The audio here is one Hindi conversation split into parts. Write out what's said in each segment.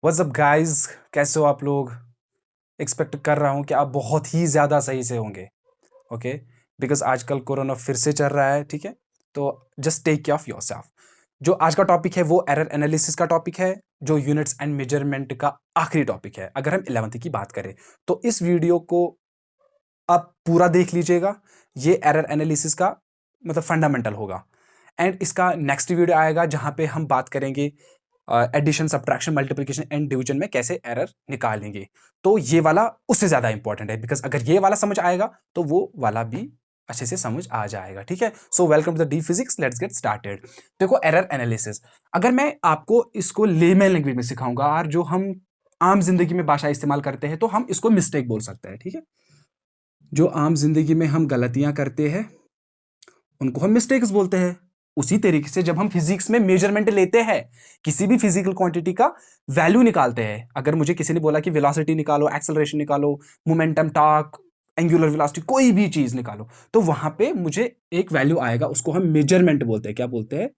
व्हाट्स अप गाइस, कैसे हो आप लोग। एक्सपेक्ट कर रहा हूँ कि आप बहुत ही ज़्यादा सही से होंगे। ओके, बिकॉज आजकल कोरोना फिर से चल रहा है। ठीक है, तो just take care of yourself. जो आज का टॉपिक है वो एरर एनालिसिस का टॉपिक है, जो यूनिट्स एंड मेजरमेंट का आखिरी टॉपिक है अगर हम 11वीं की बात करें। तो इस वीडियो को आप पूरा देख लीजिएगा। ये एरर एनालिसिस का मतलब फंडामेंटल होगा। एंड इसका नेक्स्ट वीडियो आएगा जहां पे हम बात करेंगे addition, subtraction, multiplication and division में कैसे एरर निकालेंगे। तो ये वाला उससे ज्यादा इंपॉर्टेंट है, बिकॉज अगर ये वाला समझ आएगा तो वो वाला भी अच्छे से समझ आ जाएगा। ठीक है, so welcome to the D physics, let's get started. देखो, एरर एनालिसिस अगर मैं आपको इसको लेमैन लैंग्वेज में सिखाऊंगा और जो हम आम जिंदगी में भाषा इस्तेमाल करते हैं तो हम इसको मिस्टेक बोल सकते हैं। ठीक है, जो आम जिंदगी में हम गलतियां करते हैं उनको हम मिस्टेक्स बोलते हैं। उसी तरीके से जब हम फिजिक्स में मेजरमेंट लेते हैं, किसी भी फिजिकल क्वांटिटी का वैल्यू निकालते हैं, अगर मुझे किसी ने बोला कि वेलोसिटी निकालो, एक्सेलरेशन निकालो, मोमेंटम, टॉर्क, एंगुलर वेलोसिटी, कोई भी चीज निकालो, तो वहां पे मुझे एक वैल्यू आएगा, उसको हम मेजरमेंट बोलते हैं। क्या बोलते हैं?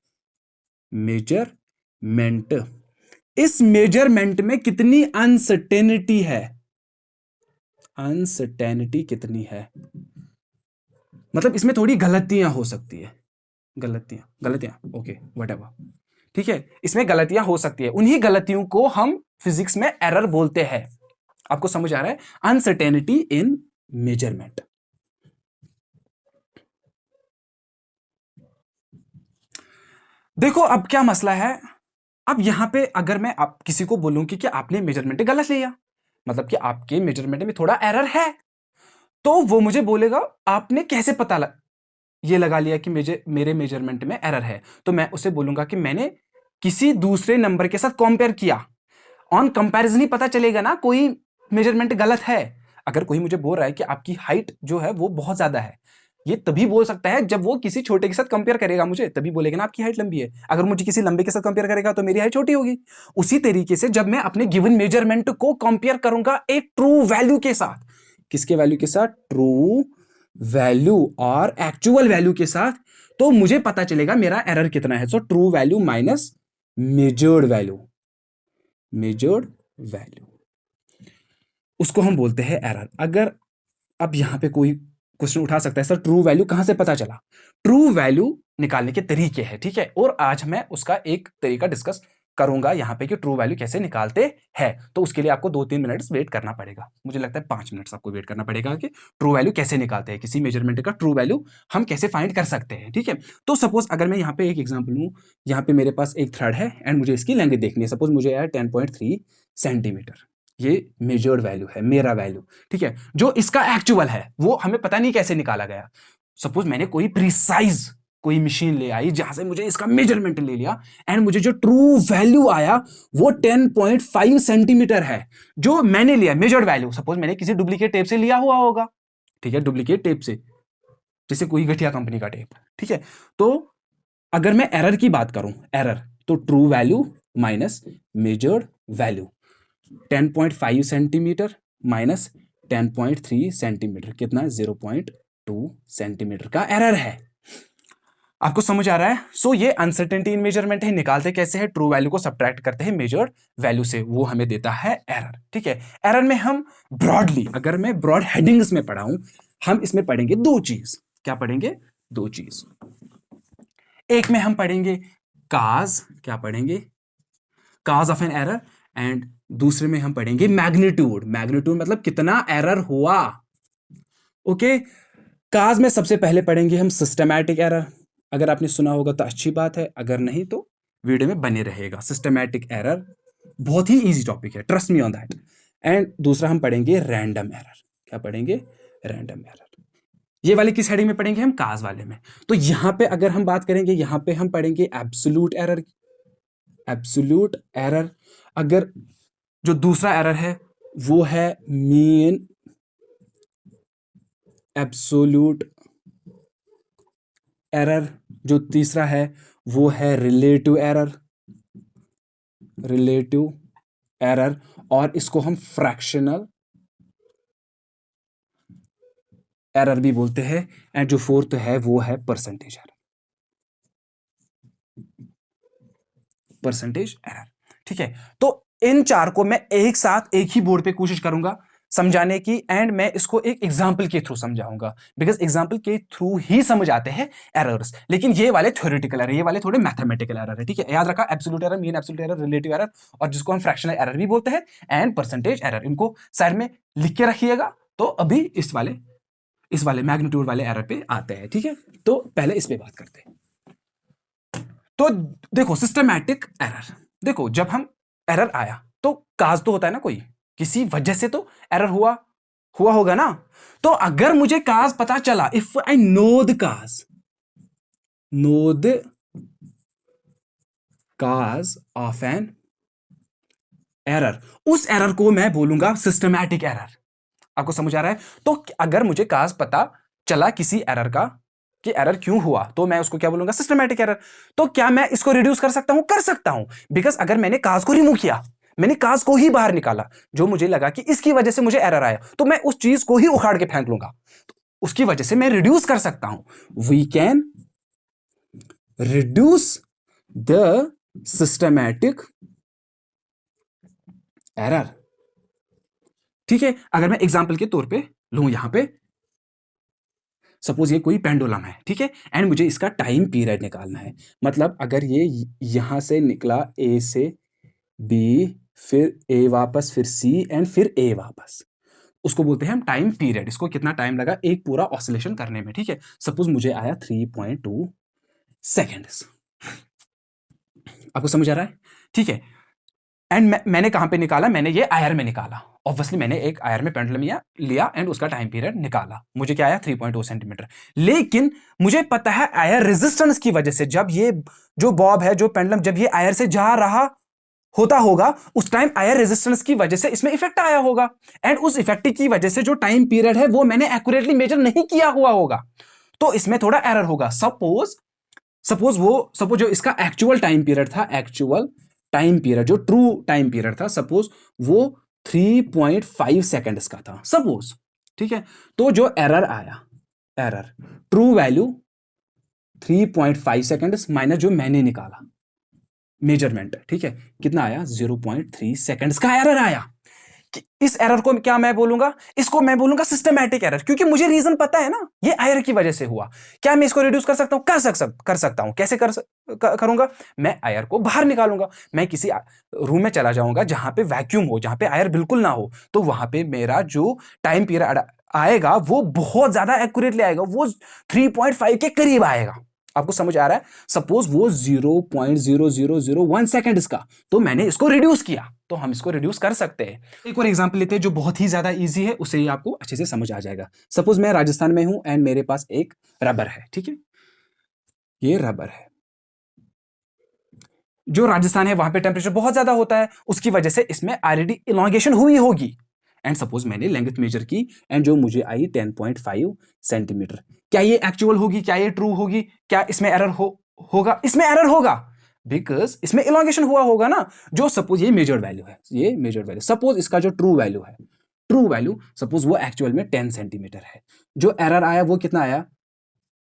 मेजरमेंट। इस मेजरमेंट में कितनी अनसर्टेनिटी है? अनसर्टेनिटी कितनी है, मतलब इसमें थोड़ी गलतियां हो सकती है। गलतियां गलतियां ओके, व्हाटएवर। ठीक है, इसमें गलतियां हो सकती है, उन्हीं गलतियों को हम फिजिक्स में एरर बोलते हैं। आपको समझ आ रहा है? अनसर्टेनिटी इन मेजरमेंट। देखो अब क्या मसला है। अब यहां पे अगर मैं आप किसी को बोलूं कि आपने मेजरमेंट गलत लिया, मतलब कि आपके मेजरमेंट में थोड़ा एरर है, तो वो मुझे बोलेगा आपने कैसे पता ये लगा लिया कि मेरे मेजरमेंट में एरर है। तो मैं उसे बोलूंगा कि मैंने किसी दूसरे नंबर के साथ कंपेयर किया। ऑन कंपैरिजन ही पता चलेगा ना कोई मेजरमेंट गलत है। अगर कोई मुझे बोल रहा है कि आपकी हाइट जो है वो बहुत ज्यादा है, ये तभी बोल सकता है जब वो किसी छोटे के साथ कंपेयर करेगा, मुझे तभी बोलेगा ना आपकी हाइट लंबी है। अगर मुझे किसी लंबे के साथ कंपेयर करेगा तो मेरी हाइट छोटी होगी। उसी तरीके से जब मैं अपने गिवन मेजरमेंट को कंपेयर करूंगा एक ट्रू वैल्यू के साथ, किसके वैल्यू के साथ? ट्रू वैल्यू और एक्चुअल वैल्यू के साथ, तो मुझे पता चलेगा मेरा एरर कितना है। So true value minus measured value, measured value, उसको हम बोलते हैं एरर। अगर अब यहां पे कोई क्वेश्चन उठा सकता है, सर ट्रू वैल्यू कहां से पता चला? ट्रू वैल्यू निकालने के तरीके हैं, ठीक है, और आज मैं उसका एक तरीका डिस्कस करूंगा यहां पे कि ट्रू वैल्यू कैसे निकालते हैं। तो उसके लिए आपको 2-3 मिनट्स वेट करना पड़ेगा, मुझे लगता है 5 मिनट्स आपको वेट करना पड़ेगा कि ट्रू वैल्यू कैसे निकालते हैं, किसी मेजरमेंट का ट्रू वैल्यू हम कैसे फाइंड कर सकते हैं। ठीक है, तो सपोज अगर मैं यहाँ पे एक एग्जाम्पल लूँ, यहाँ पे मेरे पास एक थ्रेड है एंड मुझे इसकी लेंथ देखनी है। सपोज मुझे है 10.3 सेंटीमीटर, ये मेजर्ड वैल्यू है, मेरा वैल्यू। ठीक है, जो इसका एक्चुअल है वो हमें पता नहीं कैसे निकाला गया। सपोज मैंने कोई प्रिसाइज कोई मशीन ले आई जहां से मुझे इसका मेजरमेंट ले लिया एंड मुझे जो ट्रू वैल्यू आया वो 10.5 सेंटीमीटर है, जो मैंने लिया मेजर्ड वैल्यू। सपोज मैंने किसी डुप्लीकेट टेप से लिया हुआ होगा, ठीक है, डुप्लीकेट टेप से, जैसे कोई घटिया कंपनी का टेप। ठीक है, तो अगर मैं एरर की बात करूं, एरर तो true value minus measured value, 10.5 centimetre minus 10.3 centimetre, कितना? 0.2 सेंटीमीटर का एरर है। आपको समझ आ रहा है? सो ये अनसर्टेनिटी इन मेजरमेंट है। निकालते कैसे है? ट्रू वैल्यू को सब्ट्रैक्ट करते हैं मेजर्ड वैल्यू से, वो हमें देता है एरर। ठीक है, एरर में हम ब्रॉडली, अगर मैं ब्रॉड हेडिंग्स में पढ़ाऊं, हम इसमें पढ़ेंगे दो चीज। क्या पढ़ेंगे? दो चीज। एक में हम पढ़ेंगे काज, क्या पढ़ेंगे? Cause of an error. And दूसरे में हम पढ़ेंगे मैग्नीट्यूड। मैग्नीट्यूड मतलब कितना एरर हुआ। ओके, काज में सबसे पहले पढ़ेंगे हम सिस्टमैटिक एरर। अगर आपने सुना होगा तो अच्छी बात है, अगर नहीं तो वीडियो में बने रहेगा। सिस्टमैटिक एरर बहुत ही इजी टॉपिक है, trust me on that. And दूसरा हम पढ़ेंगे रैंडम एरर। क्या पढ़ेंगे? Random error. ये वाले किस हेडिंग में पढ़ेंगे? हम काज वाले में। तो यहां पे अगर हम बात करेंगे, यहां पे हम पढ़ेंगे एब्सोल्यूट एरर। एब्सोल्यूट एरर, अगर जो दूसरा एरर है वो है मीन एब्सोल्यूट एरर, जो तीसरा है वो है रिलेटिव एरर, रिलेटिव एरर, और इसको हम फ्रैक्शनल एरर भी बोलते हैं। एंड जो फोर्थ है वो है परसेंटेज एरर, परसेंटेज एरर। ठीक है, तो इन चार को मैं एक साथ एक ही बोर्ड पे कोशिश करूंगा समझाने की, एंड मैं इसको एक एग्जाम्पल के थ्रू समझाऊंगा, बिकॉज एग्जाम्पल के थ्रू ही समझ आते हैं एरर्स। लेकिन ये वाले थ्योरेटिकल एरर, ये वाले थोड़े मैथमेटिकल एरर है, ठीक है। याद रखा, absolute error, mean absolute error, relative error, और जिसको हम फ्रैक्शनल एरर भी बोलते हैं, एंड परसेंटेज एरर, इनको साइड में लिख के रखिएगा। तो अभी इस वाले मैग्नीट्यूड वाले एरर पे आते हैं, ठीक है। तो पहले इस पे बात करते हैं। तो देखो सिस्टमैटिक एरर, देखो जब हम एरर आया तो काज तो होता है ना, कोई किसी वजह से तो एरर हुआ होगा ना। तो अगर मुझे काज पता चला, if I know the cause of an error, उस एरर को मैं बोलूंगा सिस्टमैटिक एरर। आपको समझ आ रहा है? तो अगर मुझे काज पता चला किसी एरर का कि एरर क्यों हुआ, तो मैं उसको क्या बोलूंगा? Systematic error. तो क्या मैं इसको रिड्यूस कर सकता हूं? कर सकता हूं, बिकॉज अगर मैंने काज को रिमूव किया, मैंने काज को ही बाहर निकाला, जो मुझे लगा कि इसकी वजह से मुझे एरर आया, तो मैं उस चीज को ही उखाड़ के फेंक लूंगा, तो उसकी वजह से मैं रिड्यूस कर सकता हूं। We can reduce the systematic error, ठीक है। अगर मैं एग्जाम्पल के तौर पे लूं, यहां पे सपोज ये कोई पेंडुलम है, ठीक है, एंड मुझे इसका टाइम पीरियड निकालना है। मतलब अगर ये यहां से निकला ए से बी, फिर ए वापस, फिर सी, एंड फिर ए वापस, उसको बोलते हैं हम टाइम पीरियड। इसको कितना टाइम लगा एक पूरा ऑसिलेशन करने में, ठीक है। सपोज मुझे आया 3.2 सेकेंड्स। आपको समझ आ रहा है? ठीक है। एंड मैंने कहां पे निकाला? मैंने ये आयर में निकाला। ऑब्वियसली मैंने एक आयर में पेंडुलम लिया एंड उसका टाइम पीरियड निकाला, मुझे क्या आया? 3.2 सेंटीमीटर। लेकिन मुझे पता है आयर रेजिस्टेंस की वजह से, जब ये जो बॉब है, जो पेंडुलम, जब ये आयर से जा रहा होगा, उस टाइम आयर रेजिस्टेंस की वजह से इसमें इफेक्ट आया होगा, एंड उस इफेक्ट की वजह से जो टाइम पीरियड है वो मैंने एक्यूरेटली मेजर नहीं किया हुआ होगा, तो इसमें थोड़ा एरर होगा। सपोज जो इसका एक्चुअल टाइम पीरियड था, एक्चुअल टाइम पीरियड जो ट्रू टाइम पीरियड था, सपोज वो 3.5 सेकेंड्स का था, सपोज, ठीक है। तो जो एरर आया, error true value 3.5 seconds minus जो मैंने निकाला मेजरमेंट, ठीक है, कितना आया? 0.3 सेकेंड्स का एरर आया। इस एरर को क्या मैं बोलूंगा? इसको मैं बोलूंगा सिस्टमैटिक एरर, क्योंकि मुझे रीजन पता है ना, ये आयर की वजह से हुआ। क्या मैं इसको रिड्यूस कर सकता हूं? कर सकता हूं। कैसे करूंगा? मैं आयर को बाहर निकालूंगा। मैं किसी रूम में चला जाऊंगा जहां पे वैक्यूम हो, जहां पे आयर बिल्कुल ना हो, तो वहां पे मेरा जो टाइम पीरियड आएगा वो बहुत ज्यादा एक्यूरेटली आएगा, वो 3.5 के करीब आएगा। आपको समझ आ रहा है? सपोज वो 0.0001 सेकेंड इसका, तो मैंने इसको रिड्यूस किया, तो हम इसको रिड्यूस कर सकते हैं। एक और एग्जांपल लेते हैं जो बहुत ही ज्यादा इजी है, उससे ही आपको अच्छे से समझ आ जाएगा। सपोज मैं राजस्थान में हूं एंड मेरे पास एक रबर है, ठीक है, ये रबर है। जो राजस्थान है वहां पे टेम्परेचर बहुत ज्यादा होता है, उसकी वजह से इसमें ऑलरेडी इलॉन्गेशन हुई होगी, एंड सपोज मैंने लेंथ मेजर की एंड जो मुझे आई 10.5 सेंटीमीटर। क्या ये एक्चुअल होगी? क्या ये ट्रू होगी? क्या इसमें एरर होगा? इसमें एरर होगा, बिकॉज इसमें इलॉन्गेशन हुआ होगा ना। जो सपोज ये मेजर्ड वैल्यू है, ये मेजर्ड वैल्यू, सपोज इसका जो ट्रू वैल्यू है, ट्रू वैल्यू सपोज वो एक्चुअल में 10 सेंटीमीटर है। जो एरर आया वो कितना आया?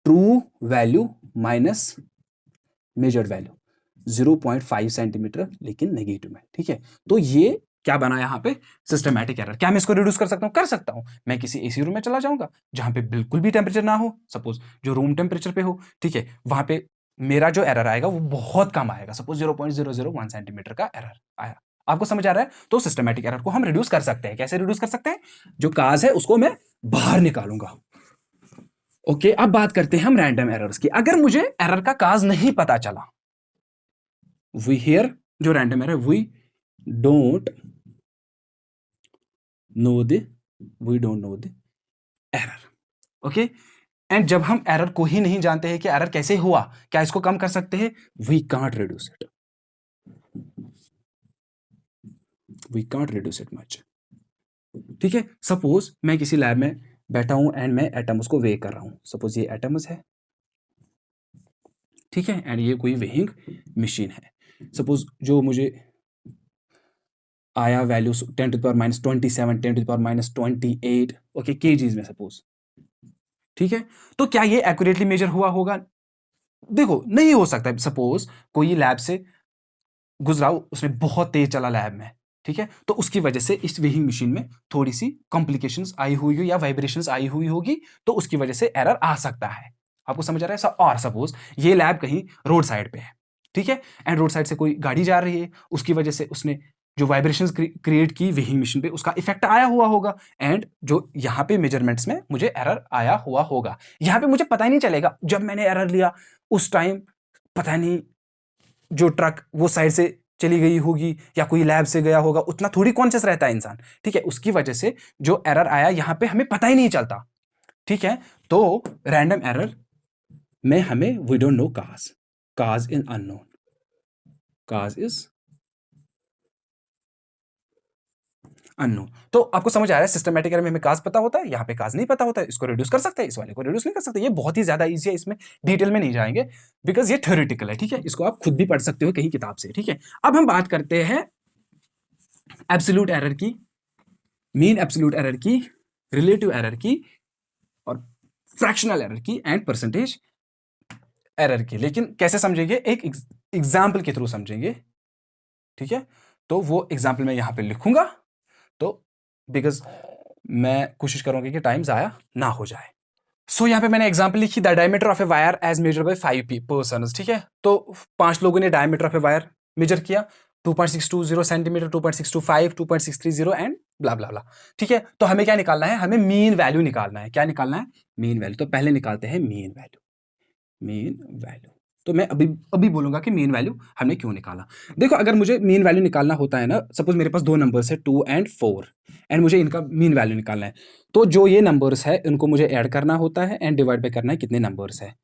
True value minus measured value 0.5 centimetre, लेकिन नेगेटिव में, ठीक है। तो ये क्या बना यहां पे? Systematic error. क्या मैं इसको रिड्यूस कर सकता हूं? कर सकता हूं। मैं किसी एसी रूम में चला जाऊंगा जहां पे बिल्कुल भी टेम्परेचर ना हो, सपोज जो रूम टेम्परेचर पे हो, ठीक है, वहां पे मेरा जो एरर आएगा वो बहुत कम आएगा, सपोज 0.001 सेंटीमीटर का एरर आया। आपको समझ आ रहा है? तो सिस्टमैटिक एरर को हम रिड्यूस कर सकते हैं। कैसे रिड्यूस कर सकते हैं? जो काज है उसको मैं बाहर निकालूंगा। ओके, अब बात करते हैं हम रैंडम एरर्स की। अगर मुझे एरर का काज नहीं पता चला, वी हियर जो random error, we don't know the error. Okay, and जब हम एरर को ही नहीं जानते हैं कि एरर कैसे हुआ, क्या इसको कम कर सकते हैं? We can't reduce it much, ठीक है। सपोज मैं किसी लैब में बैठा हूं एंड मैं एटम्स को वे कर रहा हूं, सपोज ये एटम्स है, ठीक है, एंड ये कोई वेइंग मशीन है। सपोज जो मुझे आया वैल्यू 10⁻27, 10⁻28, ओके, केजीज में सपोज, ठीक है। तो क्या ये एक्यूरेटली मेजर हुआ होगा? देखो नहीं हो सकता। सपोज कोई लैब से गुजरा, उसने बहुत तेज चला लैब में, ठीक है, तो उसकी वजह से इस वेइंग मशीन में थोड़ी सी कॉम्प्लिकेशंस आई हुई हो या वाइब्रेशंस आई हुई होगी, तो उसकी वजह से एरर आ सकता है। आपको समझ आ रहा है? और सपोज ये लैब कहीं रोड साइड पे है, ठीक है, एंड रोड साइड से कोई गाड़ी जा रही है, उसकी वजह से उसने जो वाइब्रेशंस क्रिएट की वेइंग मशीन पे, उसका इफेक्ट आया हुआ होगा, एंड जो यहाँ पे मेजरमेंट्स में मुझे एरर आया हुआ होगा। यहाँ पे मुझे पता ही नहीं चलेगा, जब मैंने एरर लिया उस टाइम पता नहीं जो ट्रक वो साइड से चली गई होगी या कोई लैब से गया होगा, उतना थोड़ी कॉन्शियस रहता है इंसान, ठीक है, उसकी वजह से जो एरर आया यहाँ पे हमें पता ही नहीं चलता, ठीक है। तो रैंडम एरर में हमें we don't know cause in unknown, cause is unknown. तो आपको समझ आ रहा है, सिस्टमैटिक एरर में हमें काज पता होता है, यहाँ पे काज नहीं पता होता है, इसको रिड्यूस कर सकते हैं, इस वाले को रिड्यूस नहीं कर सकते। ये बहुत ही ज्यादा ईजी है, इसमें डिटेल में नहीं जाएंगे बिकॉज ये थ्योरेटिकल है, ठीक है, इसको आप खुद भी पढ़ सकते हो कहीं किताब से, ठीक है। अब हम बात करते हैं एब्सोल्यूट एरर की, मीन एब्सोल्यूट एरर की, रिलेटिव एरर की, और फ्रैक्शनल एरर की, एंड परसेंटेज एरर की। लेकिन कैसे समझेंगे? एक एग्जाम्पल के थ्रू समझेंगे, ठीक है। तो वो एग्जाम्पल मैं यहां पे लिखूंगा, तो बिकॉज मैं कोशिश करूंगी कि टाइम जाया ना हो जाए। सो यहाँ पे मैंने एग्जांपल लिखी, the diameter of a wire as measure by 5 persons, ठीक है। तो 5 लोगों ने diameter of a wire measure किया, 2.620 सेंटीमीटर, 2.625, 2.630 एंड ब्ला ब्ला ब्ला, ठीक है। तो हमें क्या निकालना है? हमें मीन वैल्यू निकालना है। क्या निकालना है? Mean value. तो पहले निकालते हैं मीन वैल्यू, मीन वैल्यू। तो मैं अभी अभी बोलूंगा कि मीन वैल्यू हमने क्यों निकाला। देखो, अगर मुझे मीन वैल्यू निकालना होता है ना, सपोज मेरे पास दो नंबर्स है 2 एंड 4, एंड मुझे इनका मीन वैल्यू निकालना है, तो जो ये नंबर्स है इनको मुझे ऐड करना होता है एंड डिवाइड बाय करना है कितने नंबर्स है,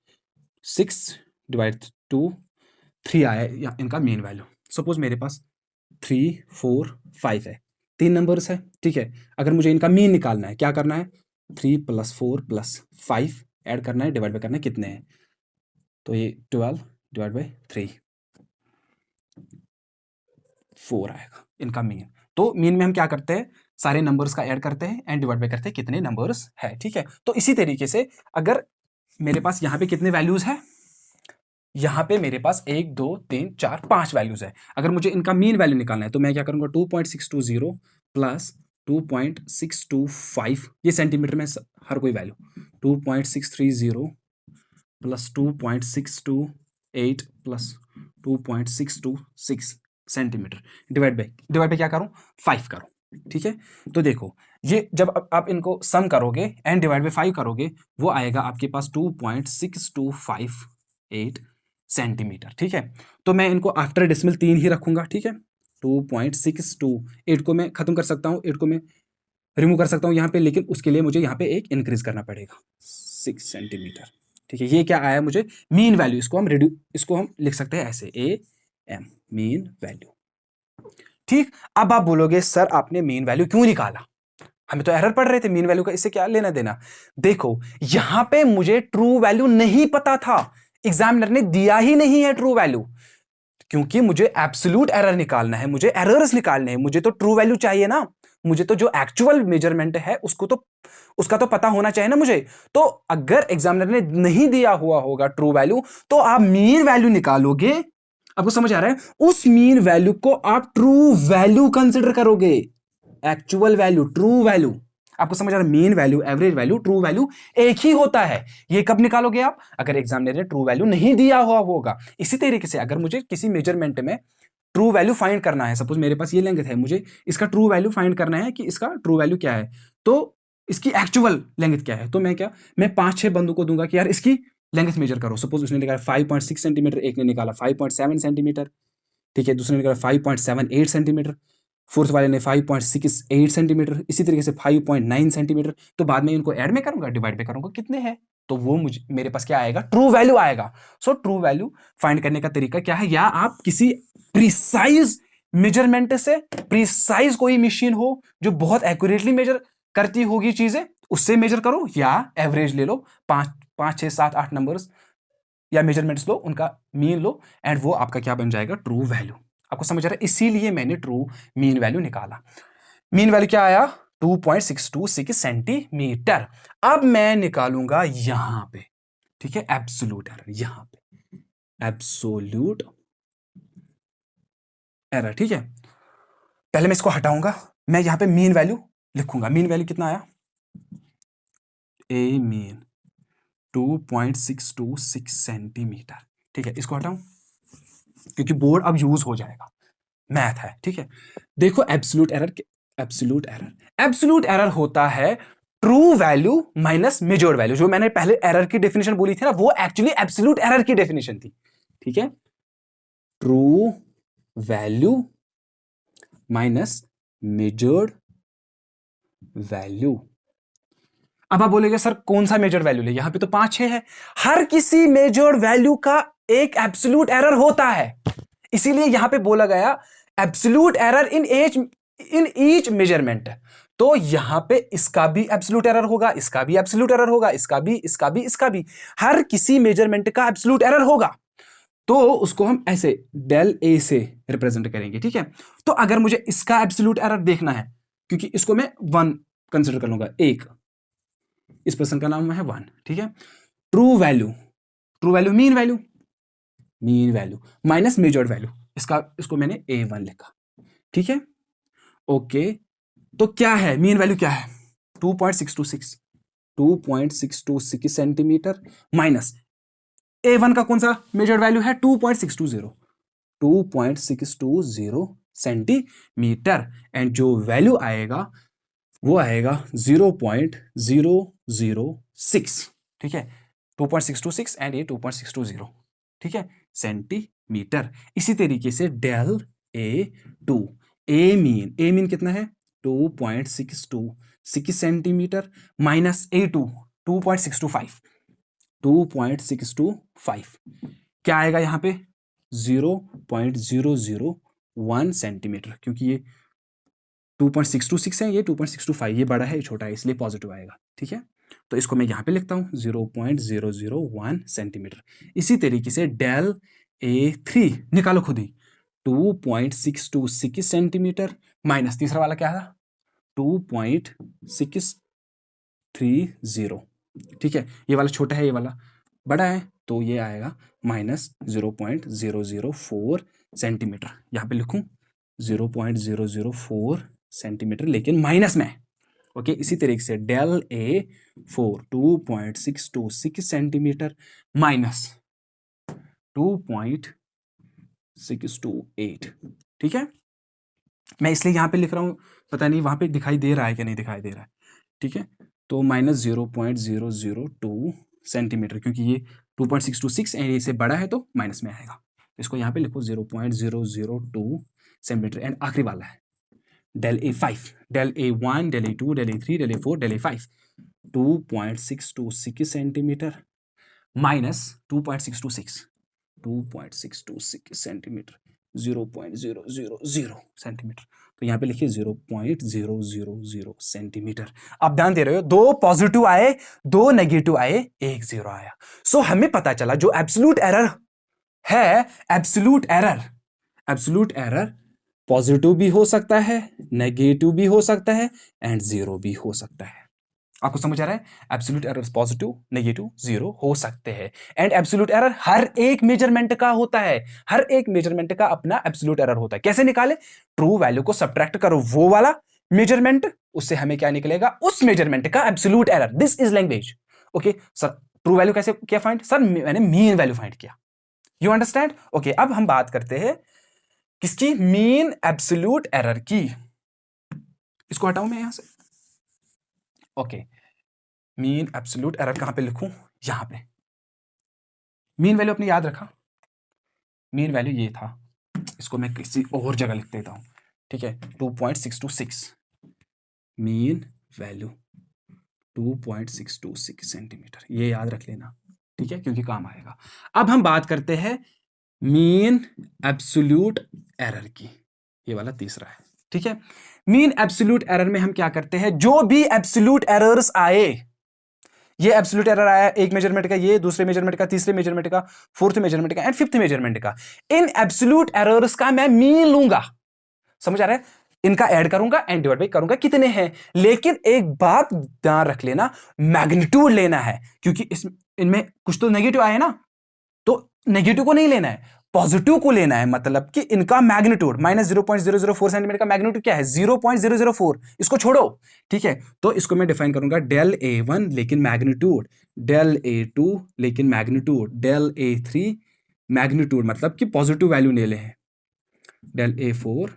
6 डिवाइड 2 3 आया या इनका मीन वैल्यू। सपोज मेरे पास 3 4 5 है, 3 नंबर्स है, ठीक है। अगर मुझे इनका मीन निकालना है, क्या करना है? 3 + 4 + 5 ऐड करना है, डिवाइड बाय करना है कितने हैं, तो ये 12 डिवाइड बाई 3 4 आएगा इनका मीन। तो मीन में हम क्या करते हैं? सारे नंबर्स का ऐड करते हैं एंड डिवाइड बाय करते हैं कितने नंबर्स है, ठीक है। तो इसी तरीके से अगर मेरे पास यहाँ पे कितने वैल्यूज है, यहाँ पे मेरे पास 1 2 3 4 5 वैल्यूज है। अगर मुझे इनका मीन वैल्यू निकालना है तो मैं क्या करूंगा, 2.620 प्लस 2.625, ये सेंटीमीटर में हर कोई value, 2.630 plus 2.628 plus 2.626 centimetre, divide by क्या करूं? 5 करूं, ठीक है। तो देखो, ये जब आप इनको सम करोगे एंड डिवाइड बाय 5 करोगे, वो आएगा आपके पास 2.6258 सेंटीमीटर, ठीक है। तो मैं इनको आफ्टर डेसिमल 3 ही रखूंगा, ठीक है। 2.628 को मैं खत्म कर सकता हूं, 8 को मैं रिमूव कर सकता हूं यहाँ पे, लेकिन उसके लिए मुझे यहाँ पे एक इंक्रीज करना पड़ेगा 6 सेंटीमीटर, ठीक है। ये क्या आया मुझे? Mean value. इसको हम लिख सकते हैं ऐसे, AM, मीन वैल्यू, ठीक। अब आप बोलोगे सर आपने मीन वैल्यू क्यों निकाला? हमें तो एरर पड़ रहे थे, मीन वैल्यू का इससे क्या लेना देना? देखो, यहां पे मुझे ट्रू वैल्यू नहीं पता था, एग्जामिनर ने दिया ही नहीं है ट्रू वैल्यू, क्योंकि मुझे एब्सोल्यूट एरर निकालना है, मुझे एरर्स निकालने हैं, मुझे तो ट्रू वैल्यू चाहिए ना, मुझे तो जो एक्चुअल मेजरमेंट है उसका तो पता होना चाहिए ना मुझे। तो अगर एग्जामिनर ने नहीं दिया हुआ होगा ट्रू वैल्यू, तो आप मीन वैल्यू निकालोगे। आपको समझ आ रहा है? उस मीन वैल्यू को आप ट्रू वैल्यू कंसिडर करोगे, एक्चुअल वैल्यू, ट्रू वैल्यू। आपको समझ आ रहा है? Mean value, average value, true value एक ही होता है। ये कब निकालोगे आप? अगर एग्जामिनर ने ट्रू वैल्यू नहीं दिया हुआ होगा। इसी तरीके से अगर मुझे किसी मेजरमेंट में ट्रू वैल्यू फाइंड करना है, सपोज मेरे पास ये लेंथ है, मुझे इसका ट्रू वैल्यू फाइंड करना है कि इसका ट्रू वैल्यू क्या है, तो इसकी एक्चुअल लेंथ क्या है, तो मैं 5-6 बंदों को दूंगा कि यार इसकी लेंथ मेजर करो। सपोज उसने निकाला 5.6 सेंटीमीटर, एक ने निकाला 5.7 सेंटीमीटर, ठीक है, दूसरे ने निकाला 5.78 सेंटीमीटर, फोर्थ वाले ने 5.68 सेंटीमीटर, इसी तरीके से 5.9 सेंटीमीटर। तो बाद में इनको ऐड में करूंगा, डिवाइड में करूंगा कितने हैं, तो वो मुझे मेरे पास क्या आएगा? ट्रू वैल्यू आएगा। सो ट्रू वैल्यू फाइंड करने का तरीका क्या है? या आप किसी प्रिसाइज मेजरमेंट से, प्रिसाइज कोई मशीन हो जो बहुत एक्यूरेटली मेजर करती होगी चीजें, उससे मेजर करो, या एवरेज ले लो, 5 6 7 8 नंबर्स या मेजरमेंट्स लो, उनका मीन लो, एंड वो आपका क्या बन जाएगा? True value. आपको समझ आ रहा है? इसीलिए मैंने ट्रू मीन वैल्यू निकाला। मीन वैल्यू क्या आया? 2.626 सेंटीमीटर। अब मैं निकालूंगा यहां पे, ठीक है, एब्सोल्यूट एरर, यहां पे एब्सोल्यूट एरर, ठीक है। पहले मैं इसको हटाऊंगा, मैं यहां पे मीन वैल्यू लिखूंगा। मीन वैल्यू कितना आया, ए मीन 2.626 सेंटीमीटर, ठीक है। इसको हटाऊं क्योंकि बोर्ड अब यूज हो जाएगा, मैथ है, ठीक है। देखो एब्सोल्यूट एरर, एब्सोल्यूट एरर होता है true value minus measured value. जो मैंने पहले एरर की डेफिनेशन बोली थी ना, वो एक्चुअली एब्सोल्यूट एरर की डेफिनेशन थी, ठीक है। True value minus measured value. अब आप बोलेंगे सर कौन सा मेजर्ड वैल्यू ले, यहां पे तो 5-6 है। हर किसी मेजर्ड वैल्यू का एक एब्सोल्यूट एरर होता है, इसीलिए यहां पे बोला गया absolute error in each measurement. तो यहां पे इसका भी एब्सोल्यूट एरर होगा, इसका भी एब्सोल्यूट एरर होगा, इसका भी हर किसी मेजरमेंट का एब्सोल्यूट एरर होगा। तो उसको हम ऐसे डेल ए से रिप्रेजेंट करेंगे, ठीक है। तो अगर मुझे इसका एब्सोल्यूट एरर देखना है, क्योंकि इसको मैं 1 कंसिडर कर लूंगा, एक, इस पर्सन का नाम है 1, ठीक है। True value mean value minus measured value, इसको मैंने A1 लिखा, ठीक है। ओके, तो क्या है मीन वैल्यू, क्या है 2.626 सेंटीमीटर, माइनस A1 का कौन सा मेजर्ड वैल्यू है 2.620 सेंटीमीटर, एंड जो वैल्यू आएगा वो आएगा 0.006, ठीक है। 2.626 एंड ये 2.620, ठीक है, सेंटीमीटर। इसी तरीके से डेल A2, ए मीन कितना है 2.626 सेंटीमीटर, माइनस A2 2.625, क्या आएगा यहां पे 0.001 सेंटीमीटर, क्योंकि ये 2.626 है, ये 2.625, ये बड़ा है ये छोटा है, इसलिए पॉजिटिव आएगा, ठीक है। तो इसको मैं यहां पे लिखता हूं 0.001 सेंटीमीटर। इसी तरीके से डेल A3 निकालो खुद ही, 2.626 सेंटीमीटर, माइनस तीसरा वाला क्या था 2.630, ठीक है। ये वाला छोटा है, ये वाला बड़ा है, तो ये आएगा माइनस 0.004 सेंटीमीटर। यहां पे लिखूं 0.004 सेंटीमीटर, लेकिन माइनस में, ओके। इसी तरीके से डेल A4 2.626 सेंटीमीटर, माइनस 2.628, ठीक है। मैं इसलिए यहां पे लिख रहा हूं, पता नहीं वहां पे दिखाई दे रहा है कि नहीं दिखाई दे रहा है, ठीक है। तो माइनस 0.002 सेंटीमीटर, क्योंकि ये 2.626 एंड इससे बड़ा है तो माइनस में आएगा। इसको यहां पे लिखो 0.002 सेंटीमीटर, एंड आखिरी वाला है del A5, del A1, del A2, del A3, del A4, del A5, 2.626 centimetre, minus 2.626 centimetre, 0.000 सेंटीमीटर। तो यहां पे लिखिए 0.000 सेंटीमीटर। आप ध्यान दे रहे हो, 2 पॉजिटिव आए, 2 नेगेटिव आए, 1 0 आया। सो हमें पता चला जो एब्सोल्यूट एरर है, एब्सोल्यूट एरर पॉजिटिव भी हो सकता है, नेगेटिव भी हो सकता है, एंड 0 भी हो सकता है। आपको समझ आ रहा है, एब्सोल्यूट एरर पॉजिटिव, नेगेटिव, 0 हो सकते हैं, एंड एब्सोल्यूट एरर हर एक मेजरमेंट का होता है, हर एक मेजरमेंट का अपना एब्सोल्यूट एरर होता है। कैसे निकाले, ट्रू वैल्यू को सबट्रैक्ट करो वो वाला मेजरमेंट, उससे हमें क्या निकलेगा उस मेजरमेंट का absolute error. This is language, okay sir. True value कैसे क्या फाइंड, सर मैंने मीन वैल्यू फाइंड किया, यू अंडरस्टैंड, ओके। अब हम बात करते हैं किसकी, मीन एब्सोल्यूट एरर की। इसको हटाऊं मैं यहां से, ओके। मीन एब्सोल्यूट एरर कहां पे लिखूं, यहां पे। मीन वैल्यू अपने याद रखा, मीन वैल्यू ये था, इसको मैं किसी और जगह लिख देता हूं, ठीक है। 2.626 मीन वैल्यू 2.626 सेंटीमीटर, ये याद रख लेना, ठीक है, क्योंकि काम आएगा। अब हम बात करते हैं मीन एब्सोल्यूट एरर की, ये वाला तीसरा है, ठीक है। मीन एब्सोल्यूट एरर में हम क्या करते हैं, जो भी एब्सोल्यूट एरर्स आए, ये एब्सोल्यूट एरर आया एक मेजरमेंट का, ये दूसरे मेजरमेंट का, तीसरे मेजरमेंट का, फोर्थ मेजरमेंट का, एंड फिफ्थ मेजरमेंट का, इन एब्सोल्यूट एरर्स का मैं मीन लूंगा, समझ आ रहा है, इनका ऐड करूंगा एंड डिवाइड बाई करूंगा कितने हैं। लेकिन एक बात ध्यान रख लेना, मैग्नीट्यूड लेना है, क्योंकि इनमें कुछ तो नेगेटिव आए ना, तो नेगेटिव को नहीं लेना है, पॉजिटिव को लेना है, मतलब कि इनका मैग्नीट्यूड -0.004 सेंटीमीटर का मैग्नीट्यूड क्या है 0.004, इसको छोड़ो, ठीक है। तो इसको मैं डिफाइन करूंगा del A1 लेकिन मैग्नीट्यूड, del A2 लेकिन मैग्नीट्यूड, del A3 मैग्नीट्यूड, मतलब कि पॉजिटिव वैल्यू ले लें, del A4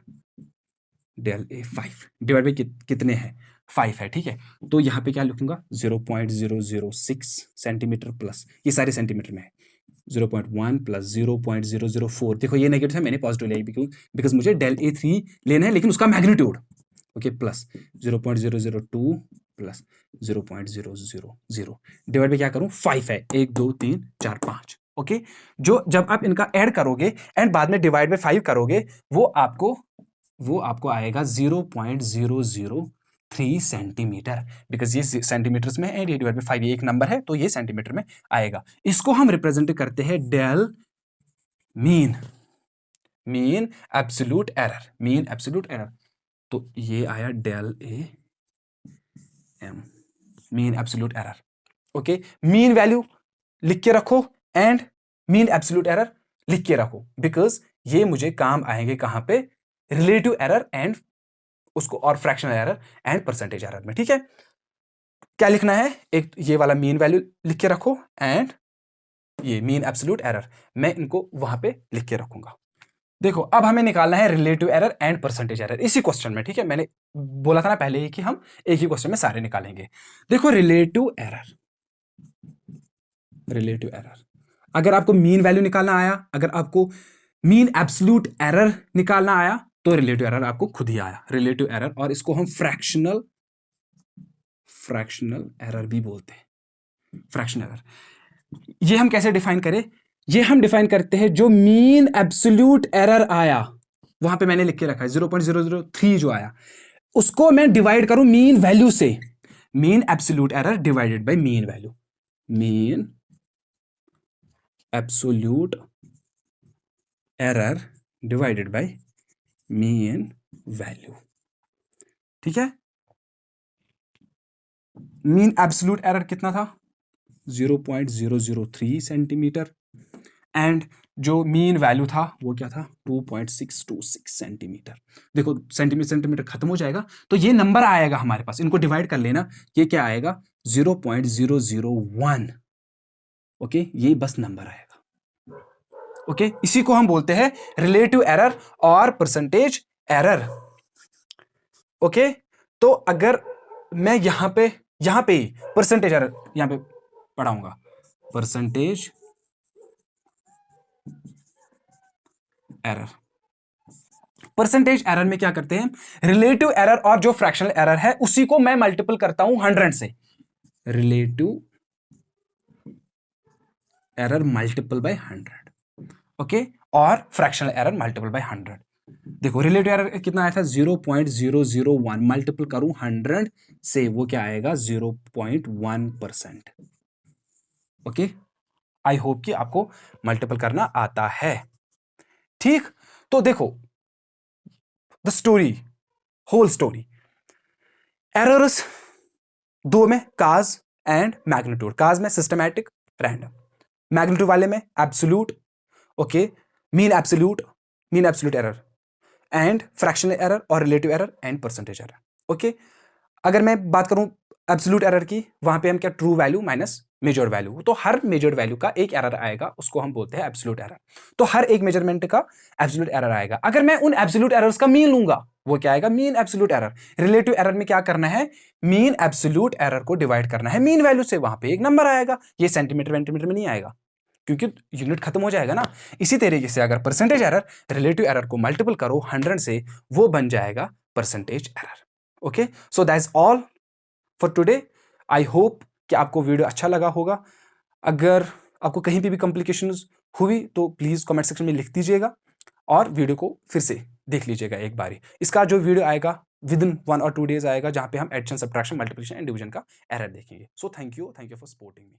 del A5 divide by कितने हैं 5 है, ठीक है। तो यहाँ पे क्या लिखूंगा 0.006 सेंटीमीटर प्लस, ये सारे सेंटीमीटर में है, 0.1 प्लस 0.004, देखो ये नेगेटिव है, मैंने पॉजिटिव लिया क्यों, बिकॉज मुझे del A3 लेना है लेकिन उसका magnitude, okay, plus 0.002 plus 0.000 divide by क्या करूं 5 है, 1 2 3 4 5, ओके। जो जब आप इनका ऐड करोगे एंड बाद में डिवाइड बाई 5 करोगे वो आपको आएगा 0.003 सेंटीमीटर, बिकॉज ये सेंटीमीटर्स में है, डिवाइड बाई 5 ये एक नंबर है तो ये सेंटीमीटर में आएगा। इसको हम रिप्रेजेंट करते हैं डेल मीन एब्सोल्यूट एरर, तो ये आया del A M mean absolute error, okay. Mean value लिख के रखो एंड मीन एब्सोल्यूट एरर लिख के रखो, बिकॉज ये मुझे काम आएंगे कहां पे, रिलेटिव एरर एंड उसको और fractional error and percentage error में, ठीक है। क्या लिखना है, एक ये वाला मीन वैल्यू लिख के रखो एंड ये मीन एब्सोल्यूट एरर, मैं इनको वहां पे लिख के रखूंगा। देखो अब हमें निकालना है relative error and percentage error इसी क्वेश्चन में, ठीक है। मैंने बोला था ना पहले ही कि हम एक ही क्वेश्चन में सारे निकालेंगे। देखो रिलेटिव एरर, अगर आपको मीन वैल्यू निकालना आया, अगर आपको मीन एब्सोल्यूट एरर निकालना आया तो रिलेटिव एरर आपको खुद ही आया, रिलेटिव एरर, और इसको हम फ्रैक्शनल एरर भी बोलते हैं, फ्रैक्शनल एरर। ये हम कैसे डिफाइन करें, ये हम डिफाइन करते हैं जो मीन एब्सोल्यूट एरर आया, वहां पे मैंने लिख के रखा है 0.003 जो आया, उसको मैं डिवाइड करूं मीन वैल्यू से, mean absolute error divided by mean value, mean absolute error divided by mean value, ठीक है। मीन एब्सोल्यूट एरर कितना था 0.003 सेंटीमीटर एंड जो मीन वैल्यू था वो क्या था 2.626 सेंटीमीटर। देखो सेंटीमीटर खत्म हो जाएगा तो ये नंबर आएगा हमारे पास, इनको डिवाइड कर लेना, ये क्या आएगा 0.001, ओके, ये बस नंबर आएगा, ओके। इसी को हम बोलते हैं रिलेटिव एरर और परसेंटेज एरर, ओके। तो अगर मैं यहां पे परसेंटेज एरर यहां पे पढ़ाऊंगा, परसेंटेज एरर में क्या करते हैं, रिलेटिव एरर और जो फ्रैक्शनल एरर है उसी को मैं मल्टीपल करता हूं 100 से, relative error multiple bye 100, okay, और फ्रैक्शनल एरर मल्टीपल बाय 100। देखो रिलेटिव एरर कितना आया था 0.001, मल्टीपल करूं 100 से वो क्या आएगा 0.1%, ओके। आई होप कि आपको मल्टीपल करना आता है, ठीक। तो देखो the story, whole story, errors दो में काज एंड मैग्नीट्यूड, काज में सिस्टमैटिक रैंडम, मैग्नीट्यूड वाले में absolute, okay, mean absolute error and fractional error और relative error and percentage error, okay. अगर मैं बात करूं एब्सोल्यूट एरर की, वहां पे हम क्या true value minus measured value, तो हर मेजर्ड वैल्यू का एक एरर आएगा, उसको हम बोलते हैं एब्सोल्यूट एरर। तो हर एक मेजरमेंट का एब्सोल्यूट एरर आएगा। अगर मैं उन एब्सोल्यूट एरर्स का मीन लूंगा वो क्या आएगा mean absolute error. Relative error में क्या करना है, मीन एब्सोल्यूट एरर को डिवाइड करना है मीन वैल्यू से, वहां पे एक नंबर आएगा, ये सेंटीमीटर वेंटीमीटर में नहीं आएगा क्योंकि यूनिट खत्म हो जाएगा ना। इसी तरीके से अगर परसेंटेज एरर रिलेटिव एरर को मल्टीपल करो 100 से, वो बन जाएगा percentage error, okay. So that's all for today. I hope कि आपको वीडियो अच्छा लगा होगा। अगर आपको कहीं पे भी कॉम्प्लिकेशंस हुई तो प्लीज कमेंट सेक्शन में लिख दीजिएगा और वीडियो को फिर से देख लीजिएगा एक बारी। इसका जो वीडियो आएगा विद इन 1 और 2 डेज आएगा, जहां पे हम addition, subtraction, multiplication and division का एरर देखेंगे। So thank you for supporting me.